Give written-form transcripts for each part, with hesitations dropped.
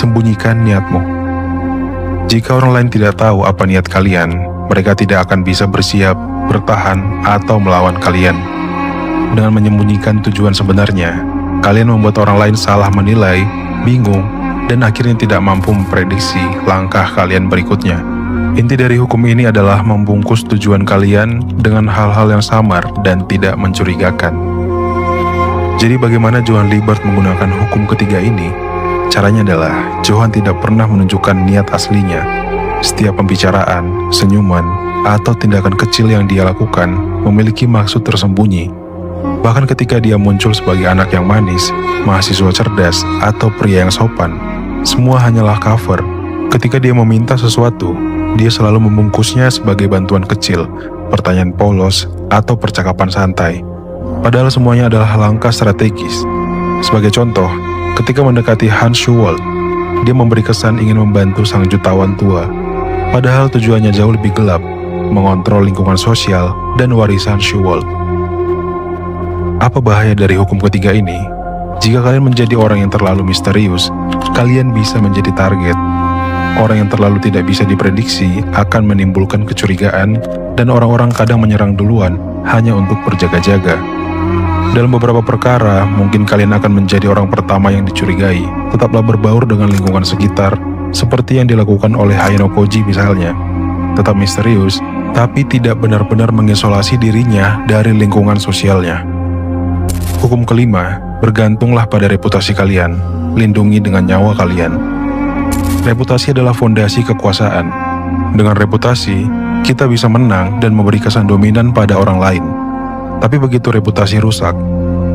sembunyikan niatmu. Jika orang lain tidak tahu apa niat kalian, mereka tidak akan bisa bersiap, bertahan, atau melawan kalian. Dengan menyembunyikan tujuan sebenarnya, kalian membuat orang lain salah menilai, bingung, dan akhirnya tidak mampu memprediksi langkah kalian berikutnya. Inti dari hukum ini adalah membungkus tujuan kalian dengan hal-hal yang samar dan tidak mencurigakan. Jadi bagaimana Johann Liebert menggunakan hukum ketiga ini? Caranya adalah Johann tidak pernah menunjukkan niat aslinya. Setiap pembicaraan, senyuman, atau tindakan kecil yang dia lakukan memiliki maksud tersembunyi. Bahkan ketika dia muncul sebagai anak yang manis, mahasiswa cerdas, atau pria yang sopan, semua hanyalah cover. Ketika dia meminta sesuatu, dia selalu membungkusnya sebagai bantuan kecil, pertanyaan polos, atau percakapan santai. Padahal semuanya adalah langkah strategis. Sebagai contoh, ketika mendekati Hans Schuwald, dia memberi kesan ingin membantu sang jutawan tua. Padahal tujuannya jauh lebih gelap, mengontrol lingkungan sosial dan warisan Schuwald. Apa bahaya dari hukum ketiga ini? Jika kalian menjadi orang yang terlalu misterius, kalian bisa menjadi target. Orang yang terlalu tidak bisa diprediksi akan menimbulkan kecurigaan, dan orang-orang kadang menyerang duluan hanya untuk berjaga-jaga. Dalam beberapa perkara, mungkin kalian akan menjadi orang pertama yang dicurigai. Tetaplah berbaur dengan lingkungan sekitar, seperti yang dilakukan oleh Hayano Koji misalnya. Tetap misterius, tapi tidak benar-benar mengisolasi dirinya dari lingkungan sosialnya. Hukum kelima, bergantunglah pada reputasi kalian, lindungi dengan nyawa kalian. Reputasi adalah fondasi kekuasaan. Dengan reputasi, kita bisa menang dan memberi kesan dominan pada orang lain. Tapi begitu reputasi rusak,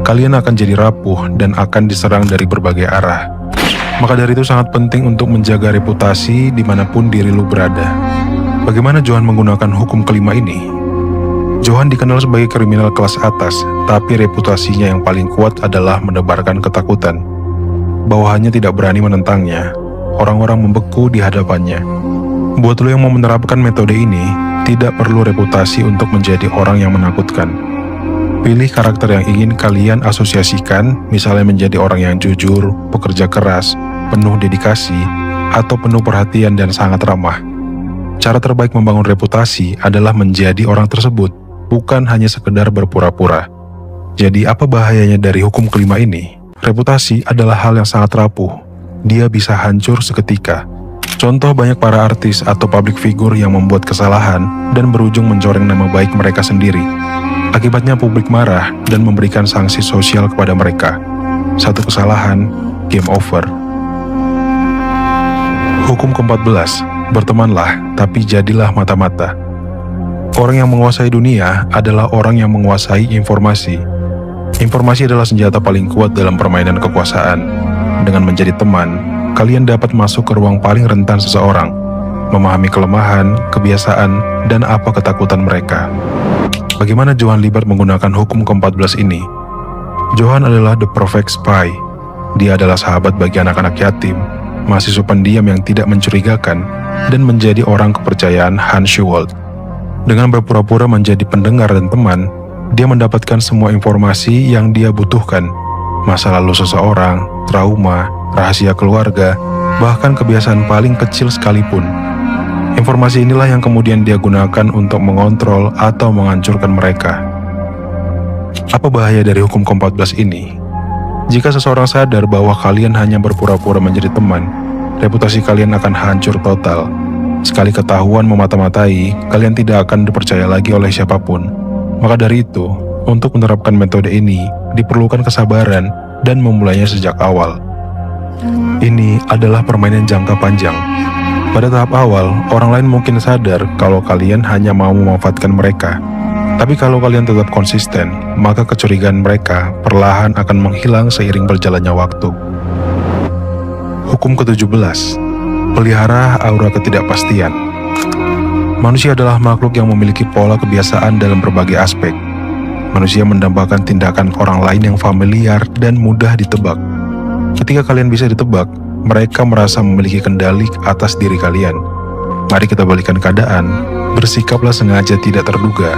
kalian akan jadi rapuh dan akan diserang dari berbagai arah. Maka dari itu sangat penting untuk menjaga reputasi dimanapun diri lu berada. Bagaimana Johann menggunakan hukum kelima ini? Johann dikenal sebagai kriminal kelas atas, tapi reputasinya yang paling kuat adalah menebarkan ketakutan. Bawahannya tidak berani menentangnya. Orang-orang membeku di hadapannya. Buat lo yang mau menerapkan metode ini, tidak perlu reputasi untuk menjadi orang yang menakutkan. Pilih karakter yang ingin kalian asosiasikan, misalnya menjadi orang yang jujur, pekerja keras, penuh dedikasi, atau penuh perhatian dan sangat ramah. Cara terbaik membangun reputasi adalah menjadi orang tersebut, bukan hanya sekedar berpura-pura. Jadi apa bahayanya dari hukum kelima ini? Reputasi adalah hal yang sangat rapuh. Dia bisa hancur seketika. Contoh banyak para artis atau public figure yang membuat kesalahan dan berujung mencoreng nama baik mereka sendiri. Akibatnya publik marah dan memberikan sanksi sosial kepada mereka. Satu kesalahan, game over. Hukum ke-14, bertemanlah tapi jadilah mata-mata. Orang yang menguasai dunia adalah orang yang menguasai informasi. Informasi adalah senjata paling kuat dalam permainan kekuasaan. Dengan menjadi teman, kalian dapat masuk ke ruang paling rentan seseorang, memahami kelemahan, kebiasaan, dan apa ketakutan mereka. Bagaimana Johann Liebert menggunakan hukum ke-14 ini? Johann adalah the perfect spy. Dia adalah sahabat bagi anak-anak yatim, mahasiswa pendiam yang tidak mencurigakan, dan menjadi orang kepercayaan Hans Schuwald. Dengan berpura-pura menjadi pendengar dan teman, dia mendapatkan semua informasi yang dia butuhkan. Masa lalu seseorang, trauma, rahasia keluarga, bahkan kebiasaan paling kecil sekalipun. Informasi inilah yang kemudian dia gunakan untuk mengontrol atau menghancurkan mereka. Apa bahaya dari hukum ke-14 ini? Jika seseorang sadar bahwa kalian hanya berpura-pura menjadi teman, reputasi kalian akan hancur total. Sekali ketahuan memata-matai, kalian tidak akan dipercaya lagi oleh siapapun. Maka dari itu, untuk menerapkan metode ini, diperlukan kesabaran dan memulainya sejak awal. Ini adalah permainan jangka panjang. Pada tahap awal, orang lain mungkin sadar kalau kalian hanya mau memanfaatkan mereka. Tapi kalau kalian tetap konsisten, maka kecurigaan mereka perlahan akan menghilang seiring berjalannya waktu. Hukum ke-17, pelihara aura ketidakpastian. Manusia adalah makhluk yang memiliki pola kebiasaan dalam berbagai aspek. Manusia mendambakan tindakan orang lain yang familiar dan mudah ditebak. Ketika kalian bisa ditebak, mereka merasa memiliki kendali atas diri kalian. Mari kita balikan keadaan, bersikaplah sengaja tidak terduga.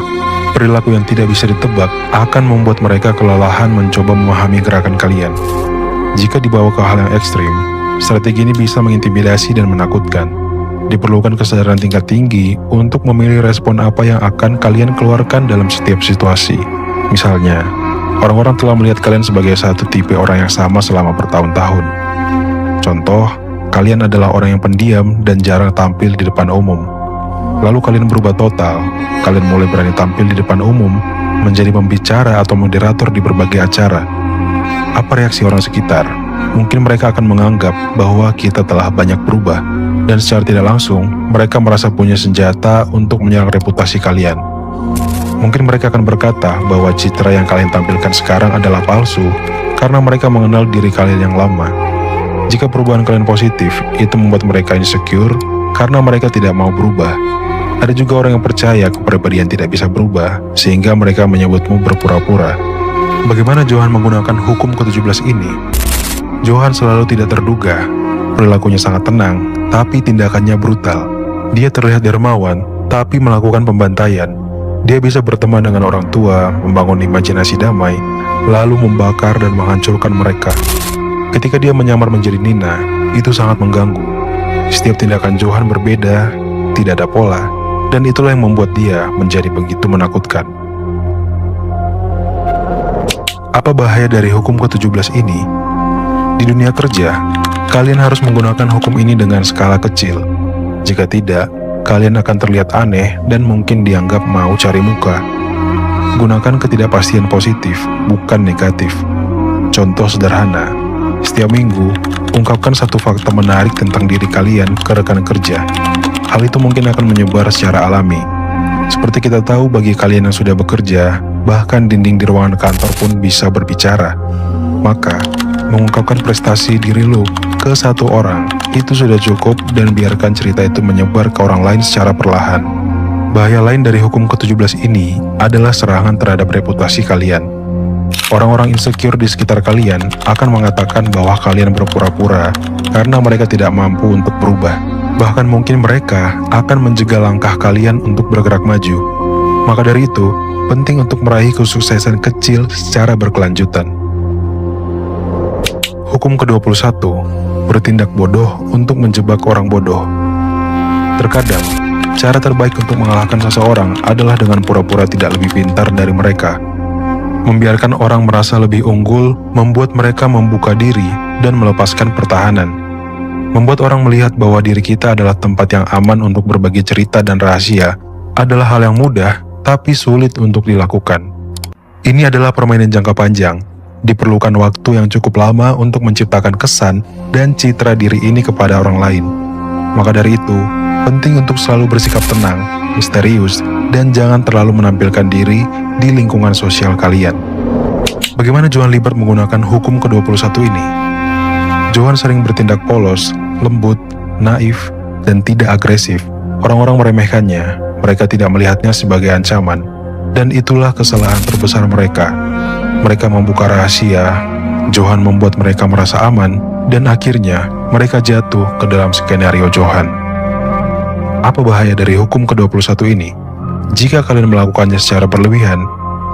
Perilaku yang tidak bisa ditebak akan membuat mereka kelelahan mencoba memahami gerakan kalian. Jika dibawa ke hal yang ekstrim, Strategi ini bisa mengintimidasi dan menakutkan. Diperlukan kesadaran tingkat tinggi untuk memilih respon apa yang akan kalian keluarkan dalam setiap situasi. Misalnya, orang-orang telah melihat kalian sebagai satu tipe orang yang sama selama bertahun-tahun. Contoh, kalian adalah orang yang pendiam dan jarang tampil di depan umum. Lalu kalian berubah total, kalian mulai berani tampil di depan umum, menjadi pembicara atau moderator di berbagai acara. Apa reaksi orang sekitar? Mungkin mereka akan menganggap bahwa kita telah banyak berubah, dan secara tidak langsung, mereka merasa punya senjata untuk menyerang reputasi kalian. Mungkin mereka akan berkata bahwa citra yang kalian tampilkan sekarang adalah palsu, karena mereka mengenal diri kalian yang lama. Jika perubahan kalian positif, itu membuat mereka insecure, karena mereka tidak mau berubah. Ada juga orang yang percaya kepribadian tidak bisa berubah, sehingga mereka menyebutmu berpura-pura. Bagaimana Johan menggunakan hukum ke-17 ini? Johan selalu tidak terduga. Perilakunya sangat tenang, tapi tindakannya brutal. Dia terlihat dermawan, tapi melakukan pembantaian. Dia bisa berteman dengan orang tua, membangun imajinasi damai, lalu membakar dan menghancurkan mereka. Ketika dia menyamar menjadi Nina, itu sangat mengganggu. Setiap tindakan Johan berbeda, tidak ada pola, dan itulah yang membuat dia menjadi begitu menakutkan. Apa bahaya dari hukum ke-17 ini? Di dunia kerja, kalian harus menggunakan hukum ini dengan skala kecil. Jika tidak, kalian akan terlihat aneh dan mungkin dianggap mau cari muka. Gunakan ketidakpastian positif, bukan negatif. Contoh sederhana, setiap minggu, ungkapkan satu fakta menarik tentang diri kalian ke rekan kerja. Hal itu mungkin akan menyebar secara alami. Seperti kita tahu, bagi kalian yang sudah bekerja, bahkan dinding di ruangan kantor pun bisa berbicara. Maka, mengungkapkan prestasi diri lo ke satu orang, itu sudah cukup, dan biarkan cerita itu menyebar ke orang lain secara perlahan. Bahaya lain dari hukum ke-17 ini adalah serangan terhadap reputasi kalian. Orang-orang insecure di sekitar kalian akan mengatakan bahwa kalian berpura-pura karena mereka tidak mampu untuk berubah. Bahkan mungkin mereka akan menjegal langkah kalian untuk bergerak maju. Maka dari itu, penting untuk meraih kesuksesan kecil secara berkelanjutan. Hukum ke-21, bertindak bodoh untuk menjebak orang bodoh. Terkadang, cara terbaik untuk mengalahkan seseorang adalah dengan pura-pura tidak lebih pintar dari mereka. Membiarkan orang merasa lebih unggul, membuat mereka membuka diri dan melepaskan pertahanan. Membuat orang melihat bahwa diri kita adalah tempat yang aman untuk berbagi cerita dan rahasia adalah hal yang mudah, tapi sulit untuk dilakukan. Ini adalah permainan jangka panjang. Diperlukan waktu yang cukup lama untuk menciptakan kesan dan citra diri ini kepada orang lain. Maka dari itu, penting untuk selalu bersikap tenang, misterius, dan jangan terlalu menampilkan diri di lingkungan sosial kalian. Bagaimana Johan Liebert menggunakan hukum ke-21 ini? Johan sering bertindak polos, lembut, naif, dan tidak agresif. Orang-orang meremehkannya, mereka tidak melihatnya sebagai ancaman, dan itulah kesalahan terbesar mereka. Mereka membuka rahasia, Johan membuat mereka merasa aman, dan akhirnya mereka jatuh ke dalam skenario Johan. Apa bahaya dari hukum ke-21 ini? Jika kalian melakukannya secara berlebihan,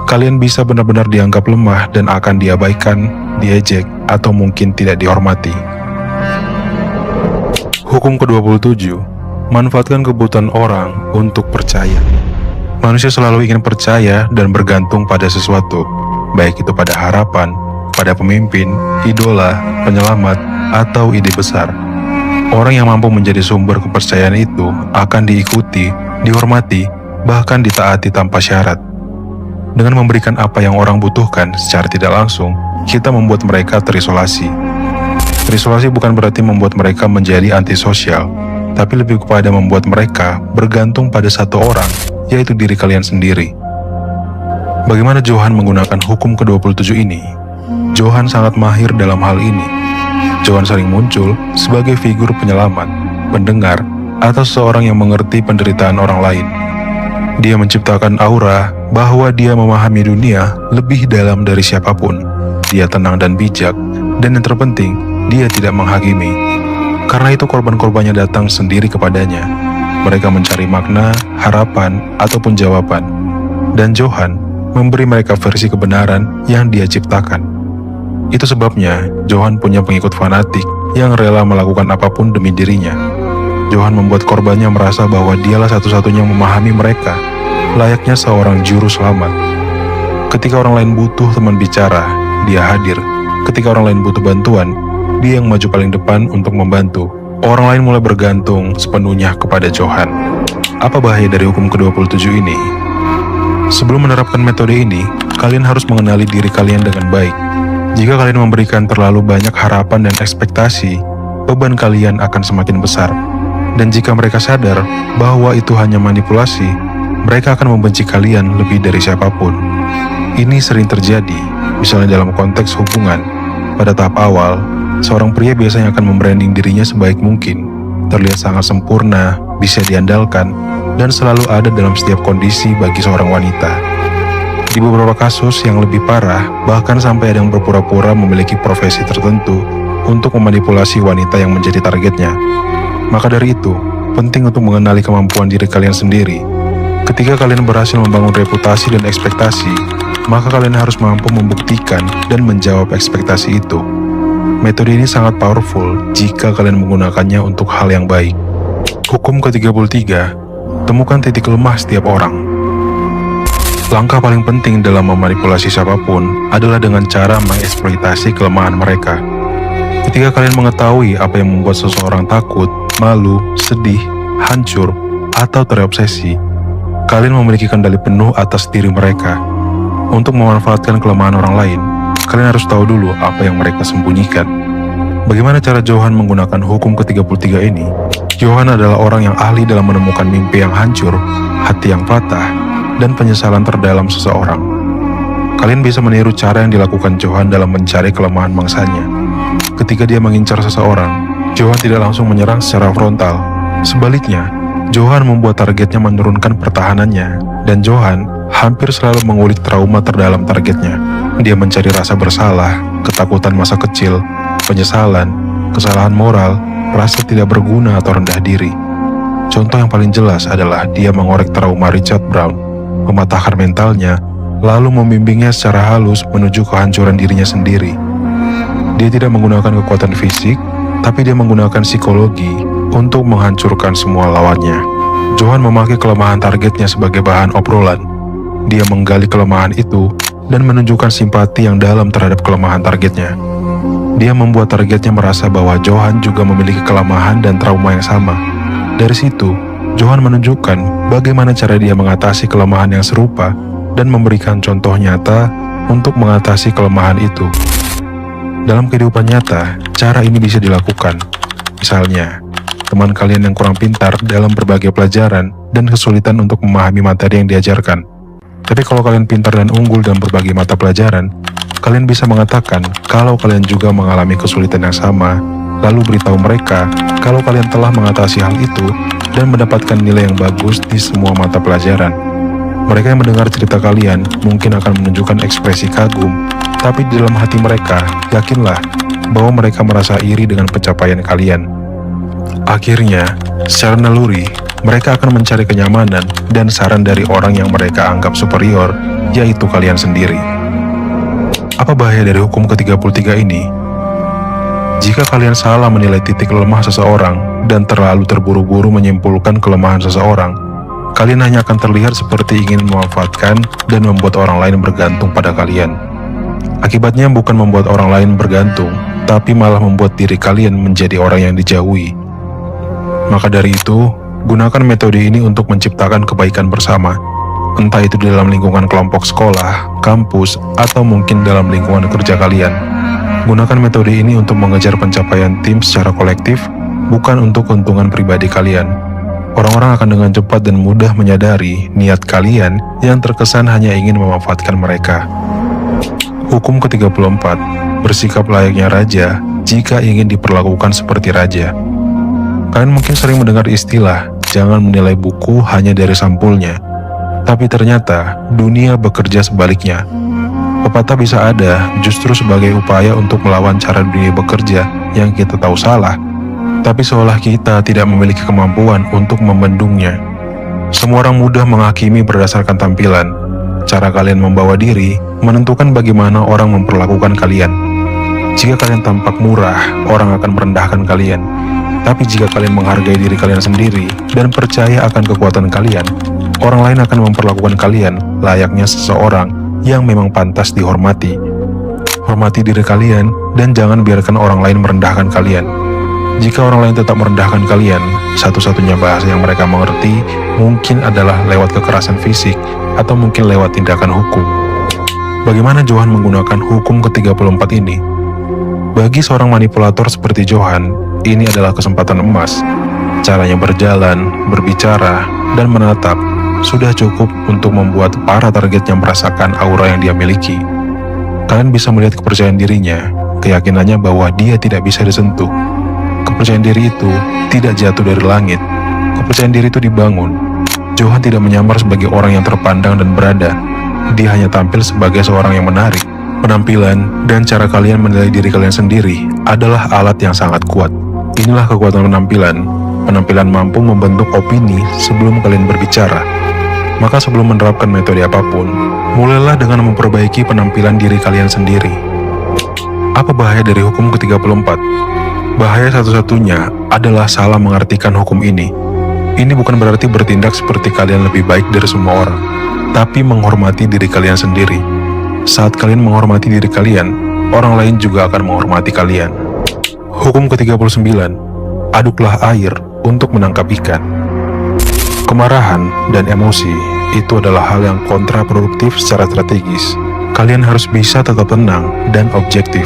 kalian bisa benar-benar dianggap lemah dan akan diabaikan, diejek, atau mungkin tidak dihormati. Hukum ke-27, manfaatkan kebutuhan orang untuk percaya. Manusia selalu ingin percaya dan bergantung pada sesuatu, baik itu pada harapan, pada pemimpin, idola, penyelamat, atau ide besar. Orang yang mampu menjadi sumber kepercayaan itu akan diikuti, dihormati, bahkan ditaati tanpa syarat. Dengan memberikan apa yang orang butuhkan secara tidak langsung, kita membuat mereka terisolasi. Terisolasi bukan berarti membuat mereka menjadi antisosial, tapi lebih kepada membuat mereka bergantung pada satu orang, yaitu diri kalian sendiri. Bagaimana Johan menggunakan hukum ke-27 ini? Johan sangat mahir dalam hal ini. Johan sering muncul sebagai figur penyelamat, pendengar, atau seorang yang mengerti penderitaan orang lain. Dia menciptakan aura bahwa dia memahami dunia lebih dalam dari siapapun. Dia tenang dan bijak, dan yang terpenting, dia tidak menghakimi. Karena itu korban-korbannya datang sendiri kepadanya. Mereka mencari makna, harapan, ataupun jawaban. Dan Johan memberi mereka versi kebenaran yang dia ciptakan. Itu sebabnya Johan punya pengikut fanatik yang rela melakukan apapun demi dirinya. Johan membuat korbannya merasa bahwa dialah satu-satunya yang memahami mereka, layaknya seorang juru selamat. Ketika orang lain butuh teman bicara, dia hadir. Ketika orang lain butuh bantuan, dia yang maju paling depan untuk membantu. Orang lain mulai bergantung sepenuhnya kepada Johan. Apa bahaya dari hukum ke-27 ini? Sebelum menerapkan metode ini, kalian harus mengenali diri kalian dengan baik. Jika kalian memberikan terlalu banyak harapan dan ekspektasi, beban kalian akan semakin besar. Dan jika mereka sadar bahwa itu hanya manipulasi, mereka akan membenci kalian lebih dari siapapun. Ini sering terjadi, misalnya dalam konteks hubungan. Pada tahap awal, seorang pria biasanya akan membranding dirinya sebaik mungkin, terlihat sangat sempurna, bisa diandalkan, dan selalu ada dalam setiap kondisi bagi seorang wanita. Di beberapa kasus yang lebih parah, bahkan sampai ada yang berpura-pura memiliki profesi tertentu untuk memanipulasi wanita yang menjadi targetnya. Maka dari itu, penting untuk mengenali kemampuan diri kalian sendiri. Ketika kalian berhasil membangun reputasi dan ekspektasi, maka kalian harus mampu membuktikan dan menjawab ekspektasi itu. Metode ini sangat powerful jika kalian menggunakannya untuk hal yang baik. Hukum ke-33, temukan titik lemah setiap orang. Langkah paling penting dalam memanipulasi siapapun adalah dengan cara mengeksploitasi kelemahan mereka. Ketika kalian mengetahui apa yang membuat seseorang takut, malu, sedih, hancur, atau terobsesi, kalian memiliki kendali penuh atas diri mereka. Untuk memanfaatkan kelemahan orang lain, kalian harus tahu dulu apa yang mereka sembunyikan. Bagaimana cara Johan menggunakan hukum ke-33 ini? Johan adalah orang yang ahli dalam menemukan mimpi yang hancur, hati yang patah, dan penyesalan terdalam seseorang. Kalian bisa meniru cara yang dilakukan Johan dalam mencari kelemahan mangsanya. Ketika dia mengincar seseorang, Johan tidak langsung menyerang secara frontal. Sebaliknya, Johan membuat targetnya menurunkan pertahanannya, dan Johan hampir selalu mengulik trauma terdalam targetnya. Dia mencari rasa bersalah, ketakutan masa kecil, penyesalan, kesalahan moral, rasa tidak berguna atau rendah diri. Contoh yang paling jelas adalah dia mengorek trauma Richard Brown, mematahkan mentalnya, lalu membimbingnya secara halus menuju kehancuran dirinya sendiri. Dia tidak menggunakan kekuatan fisik, tapi dia menggunakan psikologi untuk menghancurkan semua lawannya. Johan memakai kelemahan targetnya sebagai bahan obrolan. Dia menggali kelemahan itu dan menunjukkan simpati yang dalam terhadap kelemahan targetnya. Dia membuat targetnya merasa bahwa Johan juga memiliki kelemahan dan trauma yang sama. Dari situ, Johan menunjukkan bagaimana cara dia mengatasi kelemahan yang serupa dan memberikan contoh nyata untuk mengatasi kelemahan itu. Dalam kehidupan nyata, cara ini bisa dilakukan. Misalnya, teman kalian yang kurang pintar dalam berbagai pelajaran dan kesulitan untuk memahami materi yang diajarkan. Tapi kalau kalian pintar dan unggul dalam berbagai mata pelajaran, kalian bisa mengatakan kalau kalian juga mengalami kesulitan yang sama, lalu beritahu mereka kalau kalian telah mengatasi hal itu dan mendapatkan nilai yang bagus di semua mata pelajaran. Mereka yang mendengar cerita kalian mungkin akan menunjukkan ekspresi kagum, tapi di dalam hati mereka, yakinlah bahwa mereka merasa iri dengan pencapaian kalian. Akhirnya, secara naluri, mereka akan mencari kenyamanan dan saran dari orang yang mereka anggap superior, yaitu kalian sendiri. Apa bahaya dari hukum ke-33 ini? Jika kalian salah menilai titik lemah seseorang dan terlalu terburu-buru menyimpulkan kelemahan seseorang, kalian hanya akan terlihat seperti ingin memanfaatkan dan membuat orang lain bergantung pada kalian. Akibatnya bukan membuat orang lain bergantung, tapi malah membuat diri kalian menjadi orang yang dijauhi. Maka dari itu, gunakan metode ini untuk menciptakan kebaikan bersama, entah itu di dalam lingkungan kelompok sekolah, kampus, atau mungkin dalam lingkungan kerja kalian. Gunakan metode ini untuk mengejar pencapaian tim secara kolektif, bukan untuk keuntungan pribadi kalian. Orang-orang akan dengan cepat dan mudah menyadari niat kalian yang terkesan hanya ingin memanfaatkan mereka. Hukum ke-34, bersikap layaknya raja jika ingin diperlakukan seperti raja. Kalian mungkin sering mendengar istilah, jangan menilai buku hanya dari sampulnya. Tapi ternyata, dunia bekerja sebaliknya. Pepatah bisa ada justru sebagai upaya untuk melawan cara dunia bekerja yang kita tahu salah, tapi seolah kita tidak memiliki kemampuan untuk membendungnya. Semua orang mudah menghakimi berdasarkan tampilan. Cara kalian membawa diri menentukan bagaimana orang memperlakukan kalian. Jika kalian tampak murah, orang akan merendahkan kalian. Tapi jika kalian menghargai diri kalian sendiri dan percaya akan kekuatan kalian, orang lain akan memperlakukan kalian layaknya seseorang yang memang pantas dihormati. Hormati diri kalian dan jangan biarkan orang lain merendahkan kalian. Jika orang lain tetap merendahkan kalian, satu-satunya bahasa yang mereka mengerti mungkin adalah lewat kekerasan fisik atau mungkin lewat tindakan hukum. Bagaimana Johan menggunakan hukum ke-34 ini? Bagi seorang manipulator seperti Johan, ini adalah kesempatan emas. Caranya berjalan, berbicara, dan menatap sudah cukup untuk membuat para targetnya merasakan aura yang dia miliki. Kalian bisa melihat kepercayaan dirinya, keyakinannya bahwa dia tidak bisa disentuh. Kepercayaan diri itu tidak jatuh dari langit. Kepercayaan diri itu dibangun. Johan tidak menyamar sebagai orang yang terpandang dan berada. Dia hanya tampil sebagai seorang yang menarik. Penampilan dan cara kalian menilai diri kalian sendiri adalah alat yang sangat kuat. Inilah kekuatan penampilan. Penampilan mampu membentuk opini sebelum kalian berbicara. Maka sebelum menerapkan metode apapun, mulailah dengan memperbaiki penampilan diri kalian sendiri. Apa bahaya dari hukum ke-34? Bahaya satu-satunya adalah salah mengartikan hukum ini. Ini bukan berarti bertindak seperti kalian lebih baik dari semua orang, tapi menghormati diri kalian sendiri. Saat kalian menghormati diri kalian, orang lain juga akan menghormati kalian. Hukum ke-39, aduklah air untuk menangkap ikan. Kemarahan dan emosi itu adalah hal yang kontraproduktif secara strategis. Kalian harus bisa tetap tenang dan objektif.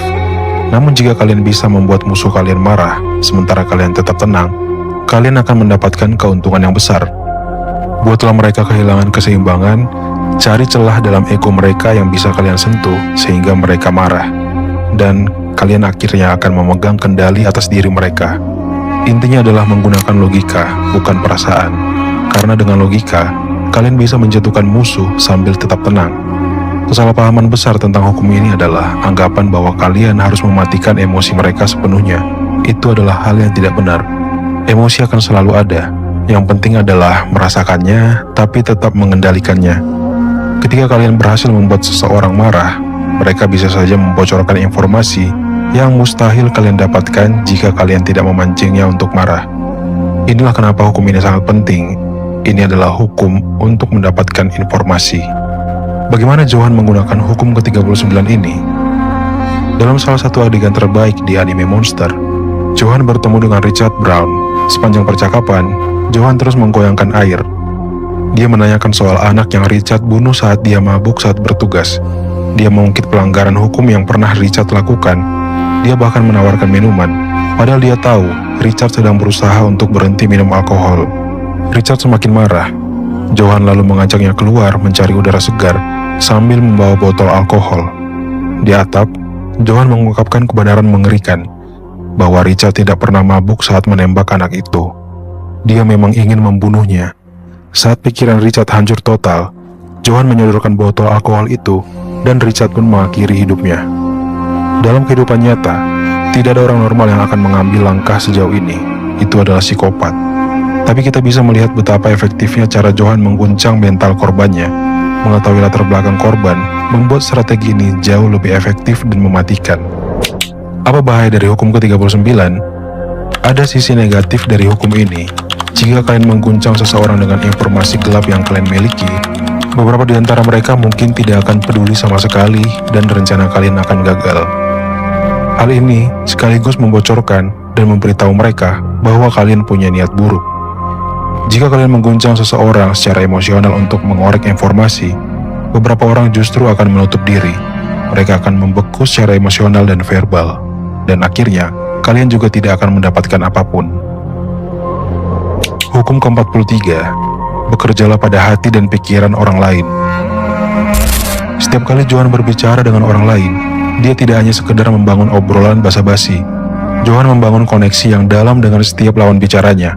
Namun jika kalian bisa membuat musuh kalian marah, sementara kalian tetap tenang, kalian akan mendapatkan keuntungan yang besar. Buatlah mereka kehilangan keseimbangan, cari celah dalam ego mereka yang bisa kalian sentuh sehingga mereka marah. Dan kalian akhirnya akan memegang kendali atas diri mereka. Intinya adalah menggunakan logika, bukan perasaan. Karena dengan logika, kalian bisa menjatuhkan musuh sambil tetap tenang. Kesalahpahaman besar tentang hukum ini adalah anggapan bahwa kalian harus mematikan emosi mereka sepenuhnya. Itu adalah hal yang tidak benar. Emosi akan selalu ada. Yang penting adalah merasakannya, tapi tetap mengendalikannya. Ketika kalian berhasil membuat seseorang marah, mereka bisa saja membocorkan informasi yang mustahil kalian dapatkan jika kalian tidak memancingnya untuk marah. Inilah kenapa hukum ini sangat penting. Ini adalah hukum untuk mendapatkan informasi. Bagaimana Johan menggunakan hukum ke-39 ini? Dalam salah satu adegan terbaik di anime Monster, Johan bertemu dengan Richard Brown. Sepanjang percakapan, Johan terus menggoyangkan air. Dia menanyakan soal anak yang Richard bunuh saat dia mabuk saat bertugas. Dia mengungkit pelanggaran hukum yang pernah Richard lakukan. Dia bahkan menawarkan minuman, padahal dia tahu Richard sedang berusaha untuk berhenti minum alkohol. Richard semakin marah. Johan lalu mengajaknya keluar mencari udara segar sambil membawa botol alkohol. Di atap, Johan mengungkapkan kebenaran mengerikan bahwa Richard tidak pernah mabuk saat menembak anak itu. Dia memang ingin membunuhnya. Saat pikiran Richard hancur total, Johan menyodorkan botol alkohol itu dan Richard pun mengakhiri hidupnya. Dalam kehidupan nyata, tidak ada orang normal yang akan mengambil langkah sejauh ini. Itu adalah psikopat. Tapi kita bisa melihat betapa efektifnya cara Johan mengguncang mental korbannya. Mengetahui latar belakang korban membuat strategi ini jauh lebih efektif dan mematikan. Apa bahaya dari hukum ke-39? Ada sisi negatif dari hukum ini. Jika kalian mengguncang seseorang dengan informasi gelap yang kalian miliki, beberapa di antara mereka mungkin tidak akan peduli sama sekali dan rencana kalian akan gagal. Hal ini sekaligus membocorkan dan memberitahu mereka bahwa kalian punya niat buruk. Jika kalian mengguncang seseorang secara emosional untuk mengorek informasi, beberapa orang justru akan menutup diri. Mereka akan membeku secara emosional dan verbal. Dan akhirnya, kalian juga tidak akan mendapatkan apapun. Hukum ke-43, bekerjalah pada hati dan pikiran orang lain. Setiap kali Johan berbicara dengan orang lain, dia tidak hanya sekedar membangun obrolan basa-basi. Johan membangun koneksi yang dalam dengan setiap lawan bicaranya.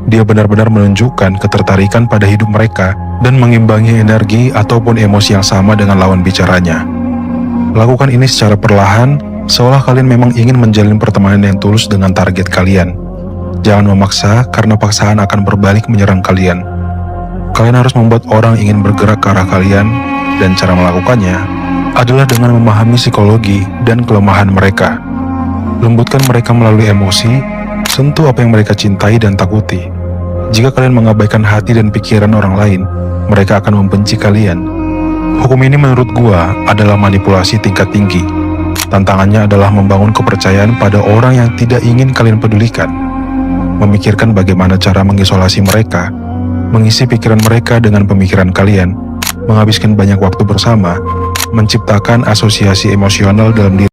Dia benar-benar menunjukkan ketertarikan pada hidup mereka dan mengimbangi energi ataupun emosi yang sama dengan lawan bicaranya. Lakukan ini secara perlahan, seolah kalian memang ingin menjalin pertemanan yang tulus dengan target kalian. Jangan memaksa, karena paksaan akan berbalik menyerang kalian. Kalian harus membuat orang ingin bergerak ke arah kalian, dan cara melakukannya adalah dengan memahami psikologi dan kelemahan mereka. Lembutkan mereka melalui emosi, sentuh apa yang mereka cintai dan takuti. Jika kalian mengabaikan hati dan pikiran orang lain, mereka akan membenci kalian. Hukum ini menurut gua adalah manipulasi tingkat tinggi. Tantangannya adalah membangun kepercayaan pada orang yang tidak ingin kalian pedulikan. Memikirkan bagaimana cara mengisolasi mereka, mengisi pikiran mereka dengan pemikiran kalian, menghabiskan banyak waktu bersama, menciptakan asosiasi emosional dalam diri